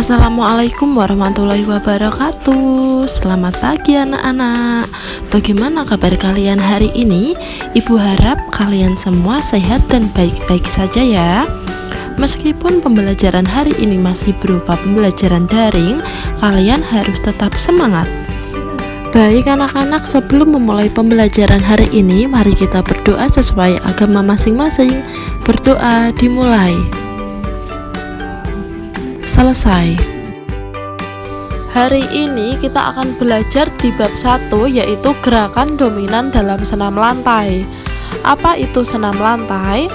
Assalamualaikum warahmatullahi wabarakatuh. Selamat pagi anak-anak. Bagaimana kabar kalian hari ini? Ibu harap kalian semua sehat dan baik-baik saja ya. Meskipun pembelajaran hari ini masih berupa pembelajaran daring, kalian harus tetap semangat. Baik anak-anak, sebelum memulai pembelajaran hari ini, mari kita berdoa sesuai agama masing-masing. Berdoa dimulai. Selesai. Hari ini kita akan belajar di bab 1, yaitu gerakan dominan dalam senam lantai. Apa itu senam lantai?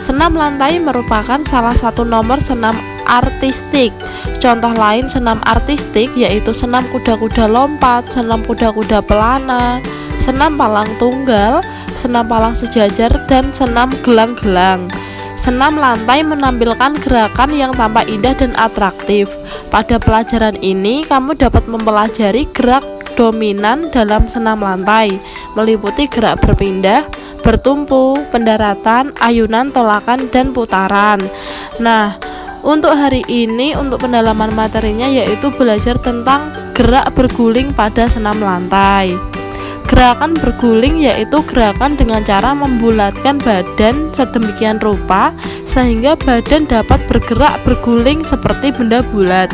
Senam lantai merupakan salah satu nomor senam artistik. Contoh lain senam artistik yaitu senam kuda-kuda lompat, senam kuda-kuda pelana, senam palang tunggal, senam palang sejajar, dan senam gelang-gelang. Senam lantai menampilkan gerakan yang tampak indah dan atraktif. Pada pelajaran ini, kamu dapat mempelajari gerak dominan dalam senam lantai, meliputi gerak berpindah, bertumpu, pendaratan, ayunan, tolakan, dan putaran. Nah, untuk hari ini, untuk pendalaman materinya yaitu belajar tentang gerak berguling pada senam lantai. Gerakan berguling yaitu gerakan dengan cara membulatkan badan sedemikian rupa sehingga badan dapat bergerak berguling seperti benda bulat.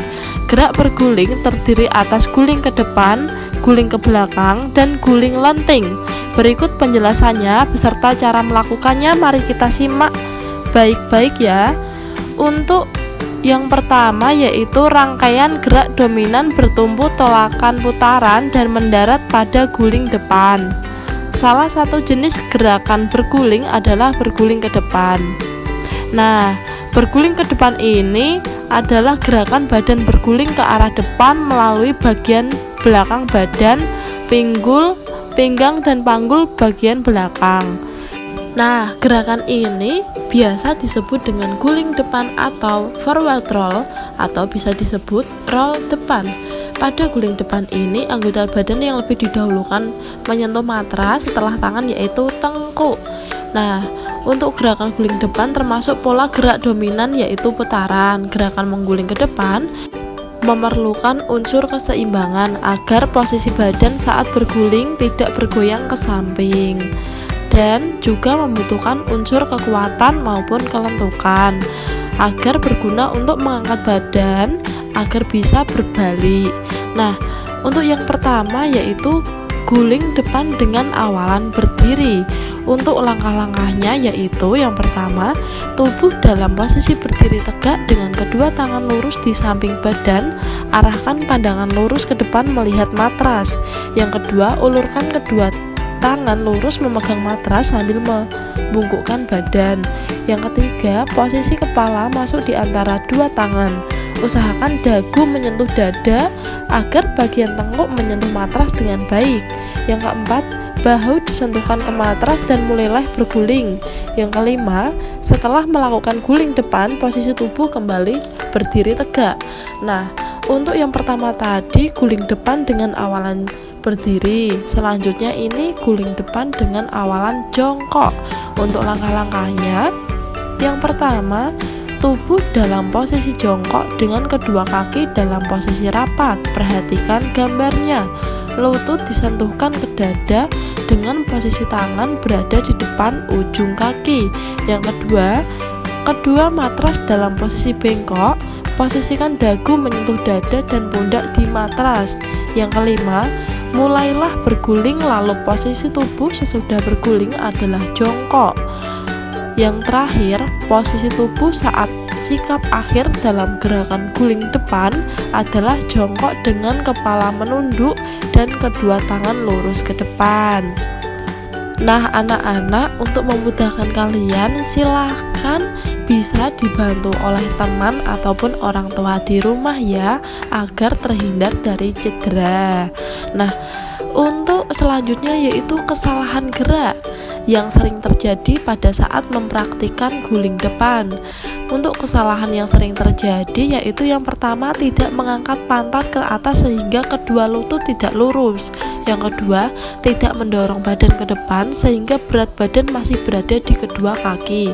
Gerak berguling terdiri atas guling ke depan, guling ke belakang, dan guling lenting. Berikut penjelasannya beserta cara melakukannya, mari kita simak baik-baik ya. Untuk yang pertama yaitu rangkaian gerak dominan bertumpu, tolakan, putaran, dan mendarat pada guling depan. Salah satu jenis gerakan berguling adalah berguling ke depan. Nah, berguling ke depan ini adalah gerakan badan berguling ke arah depan melalui bagian belakang badan, pinggul, pinggang, dan panggul bagian belakang. Nah, gerakan ini biasa disebut dengan guling depan atau forward roll, atau bisa disebut roll depan. Pada guling depan ini, anggota badan yang lebih didahulukan menyentuh matras setelah tangan yaitu tengkuk. Nah, untuk gerakan guling depan termasuk pola gerak dominan yaitu putaran. Gerakan mengguling ke depan memerlukan unsur keseimbangan agar posisi badan saat berguling tidak bergoyang ke samping, dan juga membutuhkan unsur kekuatan maupun kelentukan agar berguna untuk mengangkat badan agar bisa berbalik. Nah, untuk yang pertama yaitu guling depan dengan awalan berdiri. Untuk langkah-langkahnya yaitu yang pertama, tubuh dalam posisi berdiri tegak dengan kedua tangan lurus di samping badan, arahkan pandangan lurus ke depan melihat matras. Yang kedua, ulurkan kedua tangan lurus memegang matras sambil membungkukkan badan. Yang ketiga, posisi kepala masuk di antara dua tangan. Usahakan dagu menyentuh dada agar bagian tengkuk menyentuh matras dengan baik. Yang keempat, bahu disentuhkan ke matras dan mulailah berguling. Yang kelima, setelah melakukan guling depan, posisi tubuh kembali berdiri tegak. Nah, untuk yang pertama tadi guling depan dengan awalan berdiri. Selanjutnya ini guling depan dengan awalan jongkok. Untuk langkah-langkahnya, yang pertama, tubuh dalam posisi jongkok dengan kedua kaki dalam posisi rapat. Perhatikan gambarnya. Lutut disentuhkan ke dada dengan posisi tangan berada di depan ujung kaki. Yang kedua, kedua matras dalam posisi bengkok. Posisikan dagu menyentuh dada dan pundak di matras. Yang kelima, mulailah berguling lalu posisi tubuh sesudah berguling adalah jongkok. Yang terakhir, posisi tubuh saat sikap akhir dalam gerakan guling depan adalah jongkok dengan kepala menunduk dan kedua tangan lurus ke depan. Nah anak-anak, untuk memudahkan kalian silahkan bisa dibantu oleh teman ataupun orang tua di rumah ya, agar terhindar dari cedera. Nah, untuk selanjutnya yaitu kesalahan gerak. yang sering terjadi pada saat mempraktikkan guling depan. Untuk kesalahan yang sering terjadi yaitu yang pertama, tidak mengangkat pantat ke atas sehingga kedua lutut tidak lurus. Yang kedua, tidak mendorong badan ke depan sehingga berat badan masih berada di kedua kaki.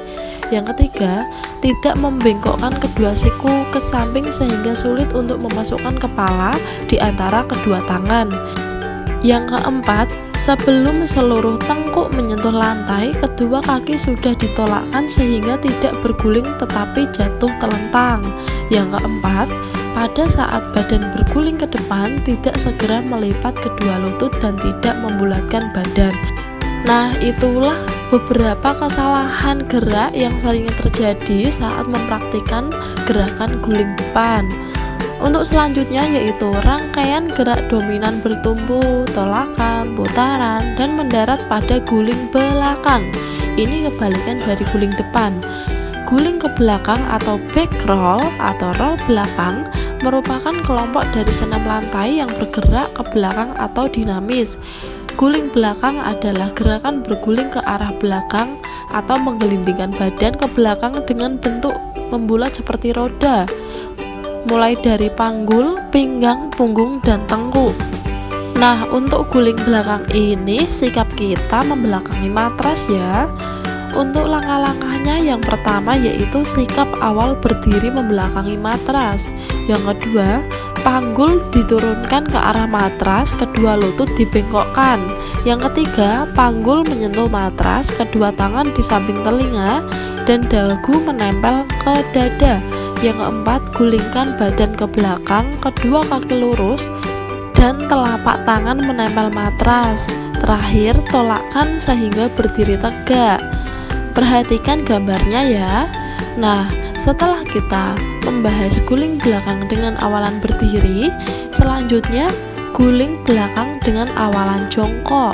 Yang ketiga, tidak membengkokkan kedua siku ke samping sehingga sulit untuk memasukkan kepala di antara kedua tangan. Yang keempat, sebelum seluruh tengkuk menyentuh lantai, kedua kaki sudah ditolakkan sehingga tidak berguling tetapi jatuh telentang. Yang keempat, pada saat badan berguling ke depan, tidak segera melipat kedua lutut dan tidak membulatkan badan. Nah, itulah beberapa kesalahan gerak yang sering terjadi saat mempraktikkan gerakan guling depan. Untuk selanjutnya yaitu rangkaian gerak dominan bertumpu, tolakan, putaran, dan mendarat pada guling belakang. Ini kebalikan dari guling depan. Guling ke belakang atau back roll atau roll belakang merupakan kelompok dari senam lantai yang bergerak ke belakang atau dinamis. Guling belakang adalah gerakan berguling ke arah belakang atau menggelindingkan badan ke belakang dengan bentuk membulat seperti roda, mulai dari panggul, pinggang, punggung, dan tengkuk. Nah, untuk guling belakang ini sikap kita membelakangi matras ya. Untuk langkah-langkahnya, yang pertama yaitu sikap awal berdiri membelakangi matras. Yang kedua, panggul diturunkan ke arah matras, kedua lutut dibengkokkan. Yang ketiga, panggul menyentuh matras, kedua tangan di samping telinga dan dagu menempel ke dada. Yang keempat, gulingkan badan ke belakang, kedua kaki lurus dan telapak tangan menempel matras. Terakhir, tolakkan sehingga berdiri tegak. Perhatikan gambarnya ya. Nah, setelah kita membahas guling belakang dengan awalan berdiri, selanjutnya guling belakang dengan awalan jongkok.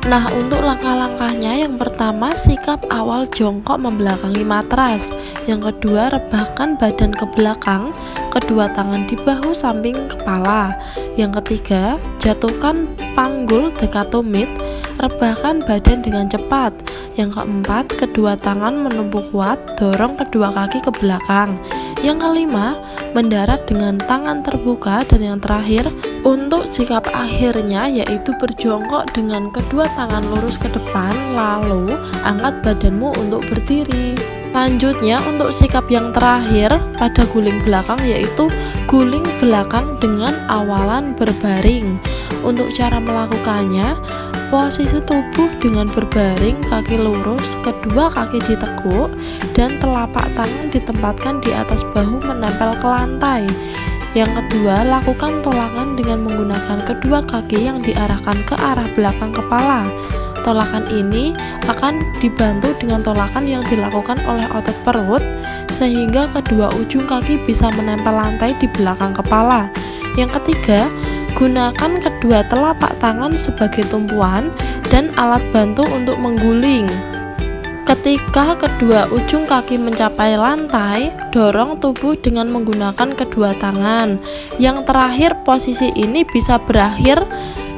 Nah, untuk langkah-langkahnya, yang pertama sikap awal jongkok membelakangi matras. Yang kedua, rebahkan badan ke belakang, kedua tangan di bahu samping kepala. Yang ketiga, jatuhkan panggul dekatomit, rebahkan badan dengan cepat. Yang keempat, kedua tangan menumpuk kuat, dorong kedua kaki ke belakang. Yang kelima, mendarat dengan tangan terbuka. Dan yang terakhir, untuk sikap akhirnya yaitu berjongkok dengan kedua tangan lurus ke depan, lalu angkat badanmu untuk berdiri. Selanjutnya, untuk sikap yang terakhir pada guling belakang yaitu guling belakang dengan awalan berbaring. Untuk cara melakukannya, posisi tubuh dengan berbaring, kaki lurus, kedua kaki ditekuk, dan telapak tangan ditempatkan di atas bahu menempel ke lantai. Yang kedua, lakukan tolakan dengan menggunakan kedua kaki yang diarahkan ke arah belakang kepala. Tolakan ini akan dibantu dengan tolakan yang dilakukan oleh otot perut, sehingga kedua ujung kaki bisa menempel lantai di belakang kepala. Yang ketiga, gunakan kedua telapak tangan sebagai tumpuan dan alat bantu untuk mengguling. Ketika kedua ujung kaki mencapai lantai, dorong tubuh dengan menggunakan kedua tangan. Yang terakhir, posisi ini bisa berakhir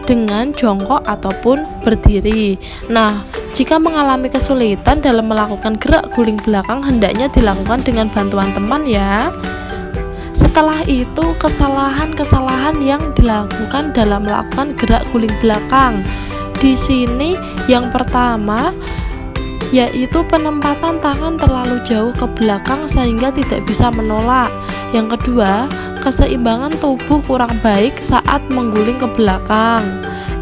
dengan jongkok ataupun berdiri. Nah, jika mengalami kesulitan dalam melakukan gerak guling belakang, hendaknya dilakukan dengan bantuan teman ya. Setelah itu, kesalahan-kesalahan yang dilakukan dalam melakukan gerak guling belakang. Di sini yang pertama yaitu penempatan tangan terlalu jauh ke belakang sehingga tidak bisa menolak. Yang kedua, keseimbangan tubuh kurang baik saat mengguling ke belakang.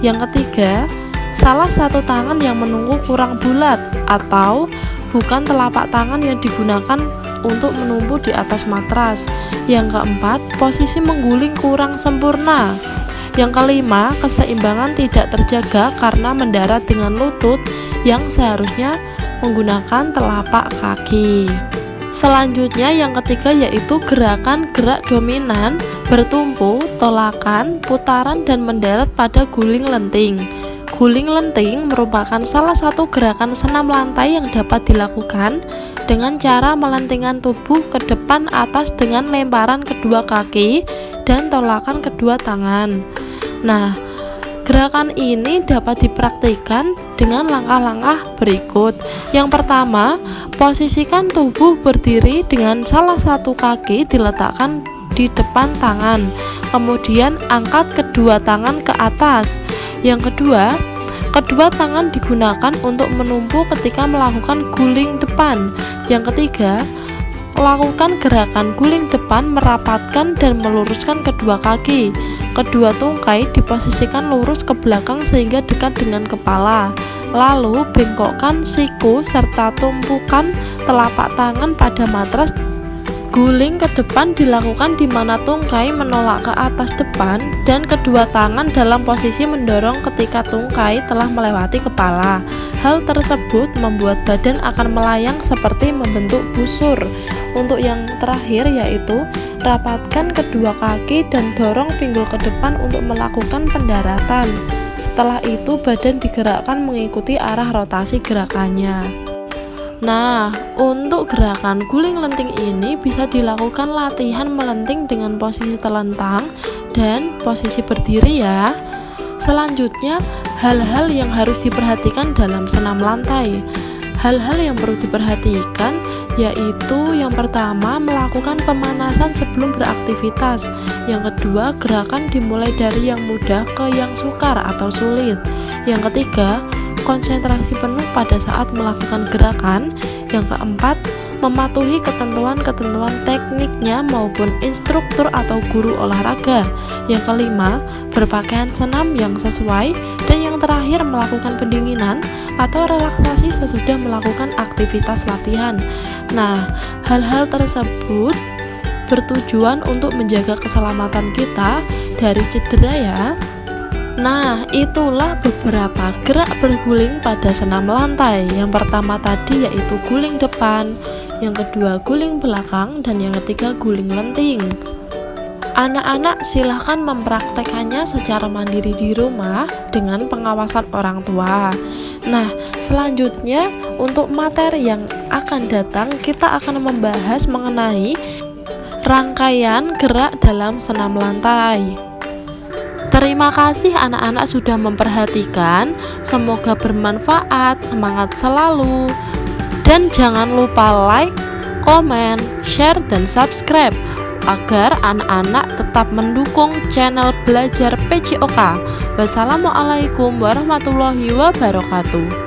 Yang ketiga, salah satu tangan yang menunggu kurang bulat atau bukan telapak tangan yang digunakan untuk menumpu di atas matras. Yang keempat, posisi mengguling kurang sempurna. Yang kelima, keseimbangan tidak terjaga karena mendarat dengan lutut yang seharusnya menggunakan telapak kaki. Selanjutnya yang ketiga yaitu gerakan gerak dominan bertumpu, tolakan, putaran, dan mendarat pada guling lenting. Guling lenting merupakan salah satu gerakan senam lantai yang dapat dilakukan dengan cara melentingkan tubuh ke depan atas dengan lemparan kedua kaki dan tolakan kedua tangan. Nah, Gerakan ini dapat dipraktikkan dengan langkah-langkah berikut. Yang pertama, posisikan tubuh berdiri dengan salah satu kaki diletakkan di depan tangan. Kemudian angkat kedua tangan ke atas. Yang kedua, kedua tangan digunakan untuk menumpu ketika melakukan guling depan. Yang ketiga, lakukan gerakan guling depan merapatkan dan meluruskan kedua kaki. Kedua tungkai diposisikan lurus ke belakang sehingga dekat dengan kepala. Lalu bengkokkan siku serta tumpukan telapak tangan pada matras. Guling ke depan dilakukan di mana tungkai menolak ke atas depan dan kedua tangan dalam posisi mendorong ketika tungkai telah melewati kepala. Hal tersebut membuat badan akan melayang seperti membentuk busur. Untuk yang terakhir yaitu rapatkan kedua kaki dan dorong pinggul ke depan untuk melakukan pendaratan. Setelah itu badan digerakkan mengikuti arah rotasi gerakannya. Nah, untuk gerakan guling lenting ini bisa dilakukan latihan melenting dengan posisi telentang dan posisi berdiri ya. Selanjutnya, hal-hal yang harus diperhatikan dalam senam lantai. Hal-hal yang perlu diperhatikan yaitu yang pertama, melakukan pemanasan sebelum beraktivitas. Yang kedua, gerakan dimulai dari yang mudah ke yang sukar atau sulit. Yang ketiga, konsentrasi penuh pada saat melakukan gerakan. Yang keempat, mematuhi ketentuan-ketentuan tekniknya maupun instruktur atau guru olahraga. Yang kelima, berpakaian senam yang sesuai. Dan yang terakhir, melakukan pendinginan atau relaksasi sesudah melakukan aktivitas latihan. Nah, hal-hal tersebut bertujuan untuk menjaga keselamatan kita dari cedera ya. Nah, itulah beberapa gerak berguling pada senam lantai. Yang pertama tadi yaitu guling depan, yang kedua guling belakang, dan yang ketiga guling lenting. Anak-anak silahkan mempraktekannya secara mandiri di rumah dengan pengawasan orang tua. Nah, selanjutnya untuk materi yang akan datang kita akan membahas mengenai rangkaian gerak dalam senam lantai. Terima kasih anak-anak sudah memperhatikan, semoga bermanfaat, semangat selalu. Dan jangan lupa like, komen, share, dan subscribe agar anak-anak tetap mendukung channel Belajar PJOK. Wassalamualaikum warahmatullahi wabarakatuh.